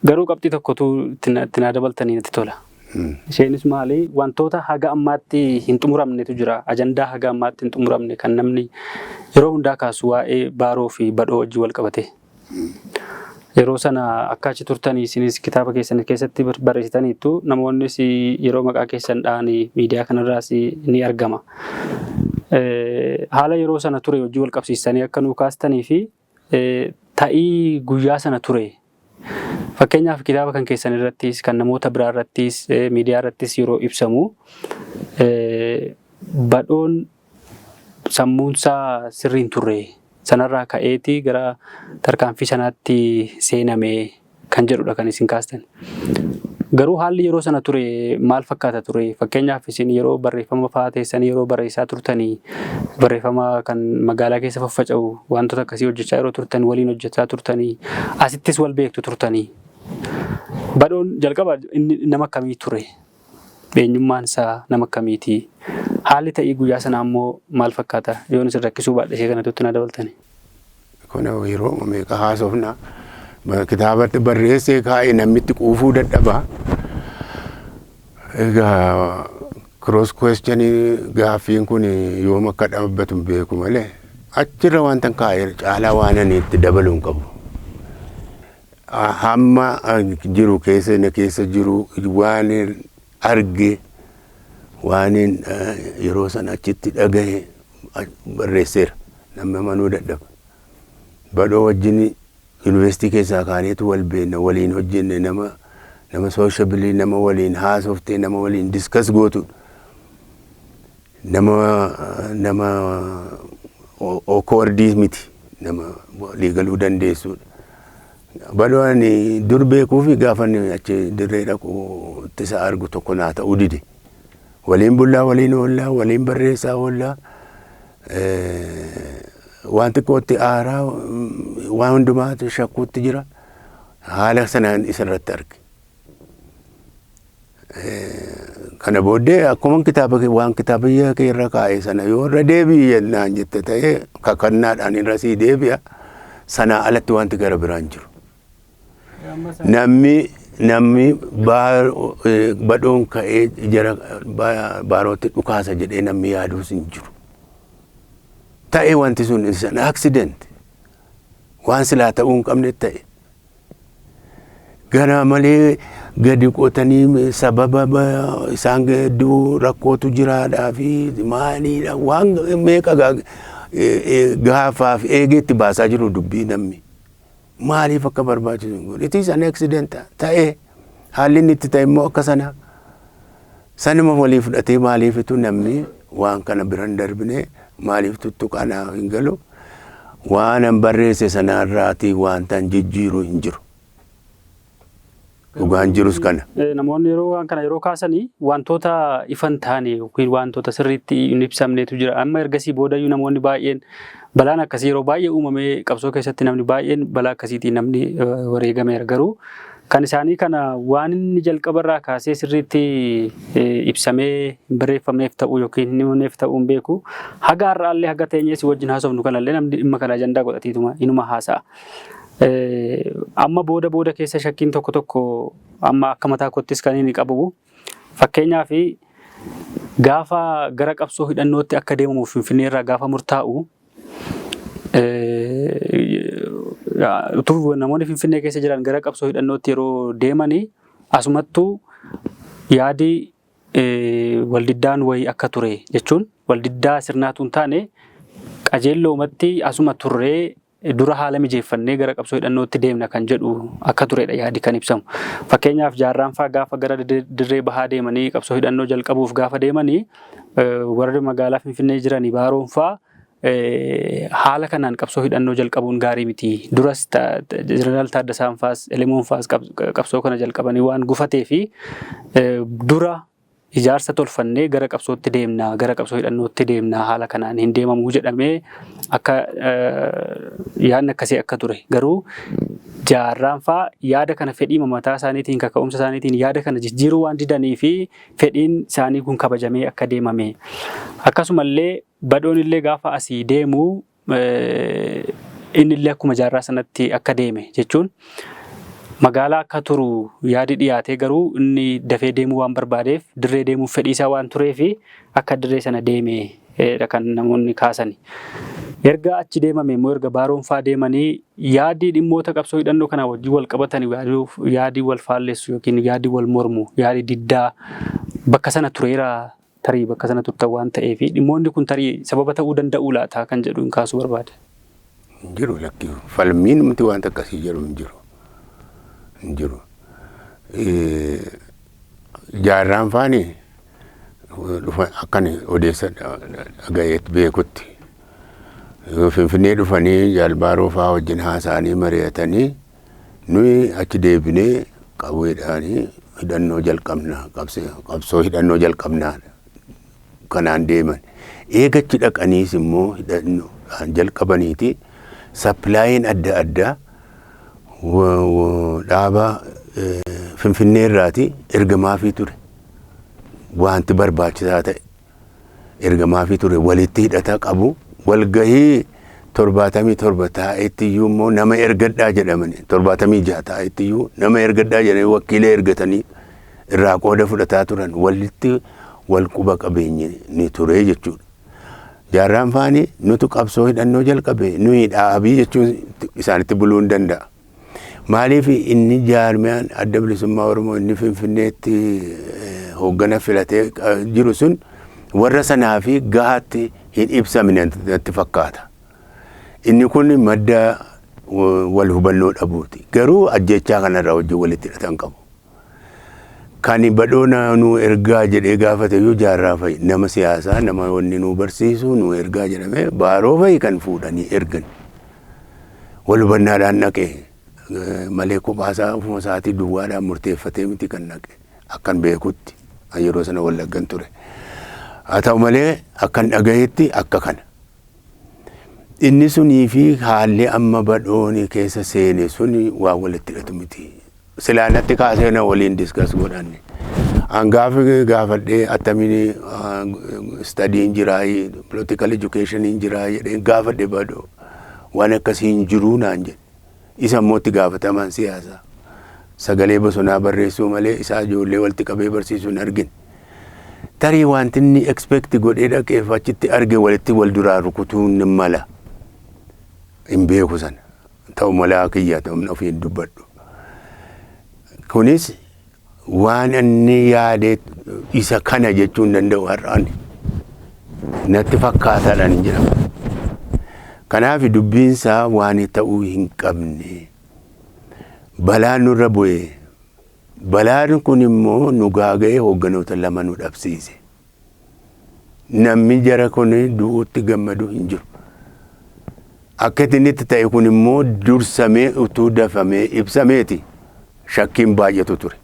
Garuu qabxii tokkotu itti dabaltanii natti tola. Isheenis maali wantoota haga ammaatti hin xumuramnetu jira. Ajandaa haga ammaatti hin xumuramne kan namni yeroo hundaa kaasu waa'ee baaroo fi badhoo wajjin wal qabate. Yeroo sana akka achi turtanii isinis kitaaba keessan keessatti barreessitaniitu namoonnis yeroo maqaa keessan dha'anii miidiyaa kanarraas ni argama. Haala yeroo sana ture wajjin wal qabsiisanii akka nuu kaastanii fi ta'ii guyyaa sana ture. Fakkeenyaaf kitaaba kan keessan irrattis kan namoota biraa irrattis miidiyaa irrattis yeroo ibsamu badhoon sammuunsaa sirriin turre sanarraa ka'eeti gara tarkaanfii sanaatti seename kan jedhudha kan isin kaastan. Garuu haalli yeroo sana ture maal fakkaata ture? Fakkeenyaaf isin yeroo barreeffama fa'aa teessanii yeroo barreessaa turtanii barreeffama kan magaalaa keessa faffaca'u wantoota akkasii hojjechaa yeroo turtan waliin hojjechaa turtanii asittis wal beektu turtanii. Badhoon jalqaba nama akkamii ture? Eenyummaan isaa nama akkamiiti? Haalli ta'ii guyyaa sanaa immoo maal fakkaata? Yoon isin rakkisuu baadhee kanatti na dabaltani. Kun yeroo meeqa haasofna kitaabatti barreessee kaa'ee namitti quufuu dadhabaa. Egaa cross questionii gaaffiin kun yoom akka dhaabbatu hin beeku malee achirra wanta kaa'ee caalaa waan ani itti dabaluu hin qabu. Hamma jiru keessa jiru waan arge waan yeroo sana achitti dhagahe barreesseera. Namni amanuu dadhaba. Badhoo wajjin Universitii keessaa kaaneetu wal beekna waliin hojjenne nama sociabilii nama waliin haasoftee nama waliin discuss gootu nama awkwardii miti nama walii galuu dandeessudha. Badhoon dur beekuu fi gaafa achi dirree dhaqu ittisa argu tokko naa ta'uu dide. Waliin bullaa waliin oollaa waliin barreessaa oollaa. Waan xiqqootti aaraa waan hundumaatti shakkuutti jira. Haala sanaan isarratti arge. Kana booddee akkuma waan kitaaba irra kaa'e sana yoo irra deebi'i jennaan jette ta'ee kakannaadhaan irra sii deebi'a. Sanaa alatti wanti gara biraan jiru. Namni badhoon ka'ee jara baarootti dhukaasa jedhee namni yaaduus hin jiru. Ta'ee wanti sun isaan accident waan silaa ta'uu hin qabne ta'e. Gara malee gadi qotanii sababa isaan gidduu rakkootu jiraadhaa fi maaliidha waan meeqa gaafaaf eegeetti baasaa jiru dubbii namni. Maaliif akka barbaachisu hin godhu? It is an accident ta'ee haalli inni itti ta'e immoo akka sana. Sanuma walii fudhatee maaliifitu namni waan kana biran darbine maaliif tuttuqanaa hin galu? Waan an barreesse sanarraatii wanta jijjiiru hin jiru. Dhugaan jirus kana. Namoonni waan kana yeroo kaasanii wantoota ifan taane yookiin wantoota sirriitti hin ibsamnetu jira. Amma ergasii boodayyuu namoonni baay'een balaan akkasii yeroo baay'ee uumamee qabsoo keessatti namni baay'een balaa akkasiitiin namni wareegameera. Garuu kan isaanii kana waan inni jalqabarraa kaasee sirriitti ibsamee hin barreeffamneef ta'uu yookiin hin himamneef ta'uu hin beeku. Haga har'aallee haga teenyees wajjin haasofnu kanallee namni dhimma kana ajandaa godhatiituma inuma haasa'a. Amma booda keessa shakkiin tokko amma akka mataa kottis kan inni qabu fakkeenyaaf gaafa gara qabsoo hidhannootti akka deemamuuf Finfinnee irraa gaafa murtaa'u utuu namoonni Finfinnee keessa jiran gara qabsoo hidhannootti yeroo deemanii asumattuu yaadi waldiddaan wayii akka ture jechuun waldiddaa sirnaatu hin taane qajeelloomatti asuma turree dura haala mijeeffannee gara qabsoo hidhannootti deemna kan jedhu akka turedha yaadi kan ibsamu. Fakkeenyaaf jaarraan fa'aa gaafa gara dirree bahaa deemanii qabsoo hidhannoo jalqabuuf gaafa deemanii warri magaalaa Finfinnee jiranii baaroon fa'aa haala kanaan qabsoo hidhannoo jalqabuun gaarii miti. Duras Jeneraal Taaddasaan fa'aas Elemoon fa'aas qabsoo kana jalqabanii waan gufatee fi dura ijaarsa tolfannee gara qabsootti deemna gara qabsoo hidhannootti deemna haala kanaan hin deemamuu jedhamee akka yaadni akkasii akka ture. Garuu jaarraan fa'aa yaada kana fedhii mataa isaaniitiin kaka'umsa isaaniitiin yaada kana jijjiiruu waan didanii fi fedhiin isaanii kun kabajamee akka deemame. Akkasumallee badhoon illee gaafa asii deemu inni illee akkuma jaarraa sanatti akka deeme jechuun magaalaa akka turu yaadi dhiyaatee garuu inni dafee deemuu waan barbaadeef dirree deemuuf fedhii isaa waan tureefi akka dirree sana deemee kan namoonni kaasani. Erga achi deemame immoo erga baaroon faa deemanii yaadii dhimmoota qabsoo hidhannoo kana wajjin wal qabatan yaadii wal faalleessu yookiin yaadii wal mormu yaadii diddaa bakka sana tureera tarii bakka sana turtan waan ta'eef dhimmoonni kun tarii sababa ta'uu danda'u laata kan jedhu hin kaasuu barbaade. Jiru lakki falmiin nuti waan akkasii jedhu hin jiru. Jaarraan faani akkan odeessa dhagayeet beekutti. Finfinnee dhufanii jaalbaaroo fa'aa wajjin haasa'anii mari'atanii nuyi achi deebinee qawweedhaanii hidhannoo jalqabna qabsoo hidhannoo jalqabnaa kanaan deeman. Eegachi dhaqaniis immoo hidhannoo jalqabaniiti sapilaayiin adda addaa dhaaba Finfinnee irraati ergamaafii ture. Wanti barbaachisaa ta'e ergamaafii ture walitti hidhata qabu. Walgahii 77 taa'etti iyyuu immoo nama ergadhaa jedhamani 76 taa'etti iyyuu nama ergadhaa jedhanii wakiila ergatanii irraa qooda fudhataa turan walitti wal quba qabeenyi ni ture jechuudha. Jaarraan faani nutu qabsoo hidhannoo jalqabe nuyi dhaabii jechuun isaanitti buluu hin danda'a. Maaliif inni jaarmiyaan adda bilisummaa Oromoo inni Finfinneetti hooggana filatee jiru sun warra sanaa fi gahaatti hin ibsamne natti fakkaata. Inni kun madda wal hubannoo dhabuuti. Garuu ajjechaa kanarraa wajjin walitti hidhatan qabu. Kan badhoona nu ergaa jedhee gaafate iyyuu jaarraa fa'i nama siyaasaa nama wanni nu barsiisu nu ergaa jedhamee baaroo fa'i kan fuudhanii ergan. Wal hubannaadhaan naqee malee kophaasaa ofuma isaatii duwwaadhaan murteeffatee miti kan naqe akkan beekutti yeroo sana wallaggan ture. Haa ta'u malee akkan dhagayetti akka kana. Inni sunii fi haalli amma badhooni keessa seene suni waa walitti hidhatu miti. Silaanatti kaasee na waliin diskas godhanne. Angaafi gaafadhee attamiin studying jiraa political education jiraa jedhee gaafadhee badoo waan akkasii hin jiruu naan jedhe. Isa immoo itti gaafatamaan siyaasaa. Sagalee bosonaa barreessuu malee isaa ijoollee walitti qabee barsiisuun argine. Tarii wanti inni expect godhee dhaqeef achitti arge walitti wal duraa rukutuun ni mala. Hin beeku sana. Ta'u malaa kiyyaa ta'u ofiin dubbadhu. Kunis waan inni yaadee isa kana jechuun danda'u har'aan natti fakkaataadhaan hin jedhamu. Kanaaf dubbiinsaa waan ta'uu hin qabne. Balaan nurra bu'ee. Balaan kun immoo nu gaaga'ee hoogganoota lama nu dhabsiise. Namni jara kun du'uutti gammadu hin jiru. Akka inni ta'e kun immoo dursamee utuu dafamee ibsameeti shakkiin baay'atu ture.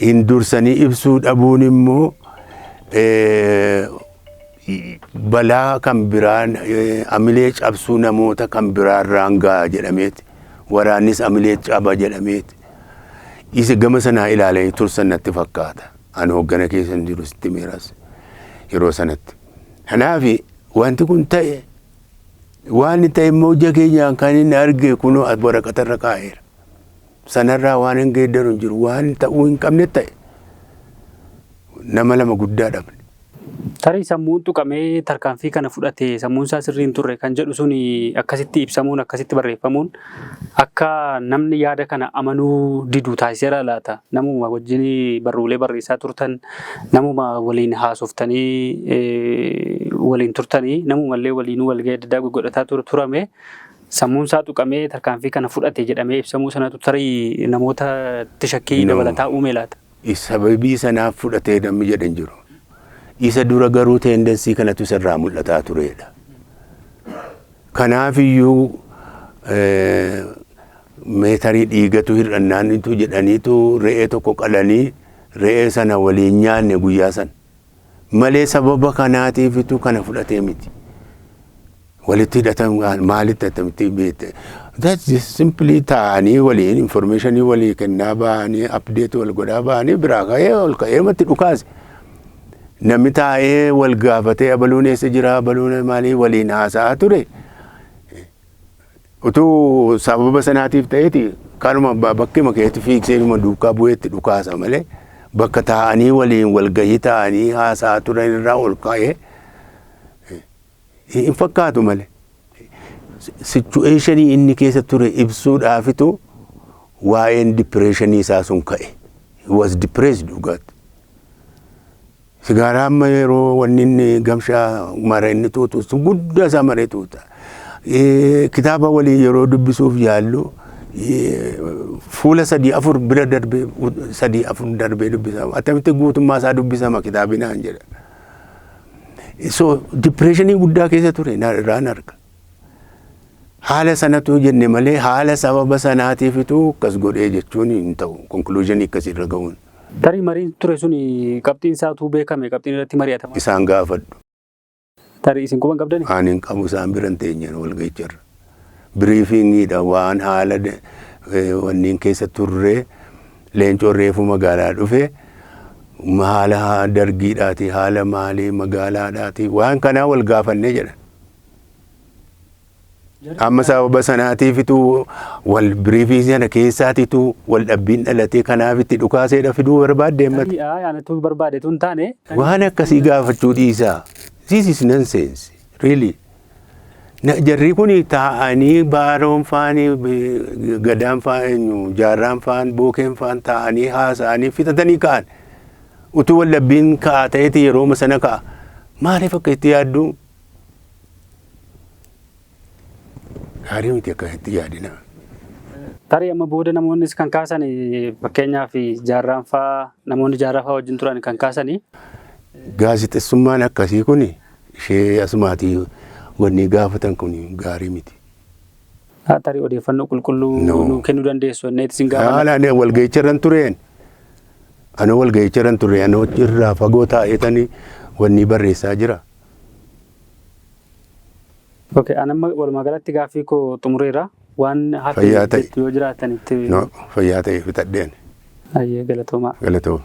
Hin dursanii ibsuu dhabuun immoo balaa kan biraan amilee cabsuu namoota kan biraarraan ga'a jedhameeti. Waraannis amilee caba jedhameeti. Isa gama sanaa ilaalee tursan natti fakkaata. Ani hooggana keessa hin jiru sitti miiras yeroo sanatti. Kanaaf wanti kun ta'e waan ta'e immoo ija keenyaan kan inni arge kunoo waraqatarra kaa'eera. Sanarraa waan hin geeddaru hin jiru waan ta'uu hin qabne ta'e nama lama guddaa dhabne. Tarii sammuun tuqamee tarkaanfii kana fudhate sammuun isaa sirrii hin turre kan jedhu sun akkasitti ibsamuun akkasitti barreeffamuun akka namni yaada kana amanuu didu taasiseera laata. Namuma wajjin barruulee barreessaa turtan namuma waliin haasoftanii waliin turtanii namumallee waliin walgahii adda addaa godhataa turame sammuun isaa tuqamee tarkaanfii kana fudhate jedhamee ibsamuu sanatu tarii namoota shakkii dabalataa uume laata. Sababii sanaaf fudhatee namni jedhan jiru. Isa dura garuu tendensii kanatu isarraa mul'ataa turedha. Kanaaf iyyuu meetarii dhiigatu hir'annaanitu jedhaniitu re'ee tokko qalanii re'ee sana waliin nyaanne guyyaa sana. Malee sababa kanaatiifitu kana fudhatee miti. Walitti hidhatan maalitti hidhatamitti beekte. That's just simply taa'anii waliin informationii walii kennaa ba'anii update wal godhaa ba'anii biraa ka'ee ol ka'ee matti dhukaase. Namni taa'ee wal gaafatee abaluun eessa jira abaluun maalii waliin haasa'aa ture. utuu sababa sanaatiif ta'eeti kanuma bakki makeetti fiigsee numa duukaa bu'eetti dhukaasa malee bakka taa'anii waliin walgahii taa'anii haasaa turan irraa ol ka'ee hin fakkaatu malee. Situationii inni keessa ture ibsuudhaafitu waa'een depressionii isaa sun ka'e. He was depressed dhugaatti. Sigaaraa amma yeroo wanni inni gamshaa mara inni tuutu guddaa isaa maree tuuta. Kitaaba walii yeroo dubbisuuf yaallu fuula 3-4 bira darbee 3-4 darbee dubbisama. Attamitti guutummaa isaa dubbisama kitaabinaan jedha. So depressionii guddaa keessa ture irraan arga. Haala sanatu jenne malee haala sababa sanaatiifitu akkas godhee jechuun hin ta'u. Conclusion akkasirra ga'uun. Tarii mariin ture sun qabxiin isaatu beekame qabxiin irratti mari'atama. Isaan gaafadhu. Tarii isin quban qabdani? Ani hin qabu isaan biran teenyeen walgahiicharra. Biriifingiidha waan haala wanniin keessa turre leencoon reefu magaalaa dhufe haala dargiidhaati haala maalii magaalaadhaati waan kanaa wal gaafannee jedhan. Amma sababa sanaatiifitu wal biriifii sana keessaatitu wal dhabbiin dhalatee kanaafitti dhukaaseedha fiduu barbaadde hemmati. Yaanatu barbaade tun taane. Waan akkasii gaafachuu dhiisaa. This is nonsense, really. Jarri kun taa'anii baaroon faanii gadaan faanii jaarraan faan bookeen faan taa'anii haasa'anii fixatanii ka'an. Utuu wal dhabbiin ka'a ta'eeti yerooma sana ka'a. Maaliif akka itti yaaddu? Gaarii miti akka itti yaadina. Tarii amma booda namoonnis kan kaasan fakkeenyaaf jaarraan faa namoonni jaarraa faa wajjin turan kan kaasanii. Gaazexeessummaan akkasii kun ishee asumaatii wanni gaafatan kun gaarii miti. Tarii odeeffannoo qulqulluu nuu kennuu dandeessu wanneeti isin gaafatan. Haala walgahiicharran tureen. Anoo walgahiicharran ture anoo irraa fagoo taa'eetanii wanni barreessaa jira. Okay, anamma walumaa galatti gaaffii koo xumureera waan hafe yoo jiraatanitti. Fayyaa ta'e fixadheen. Ayyee galatoomaa. Galatooma.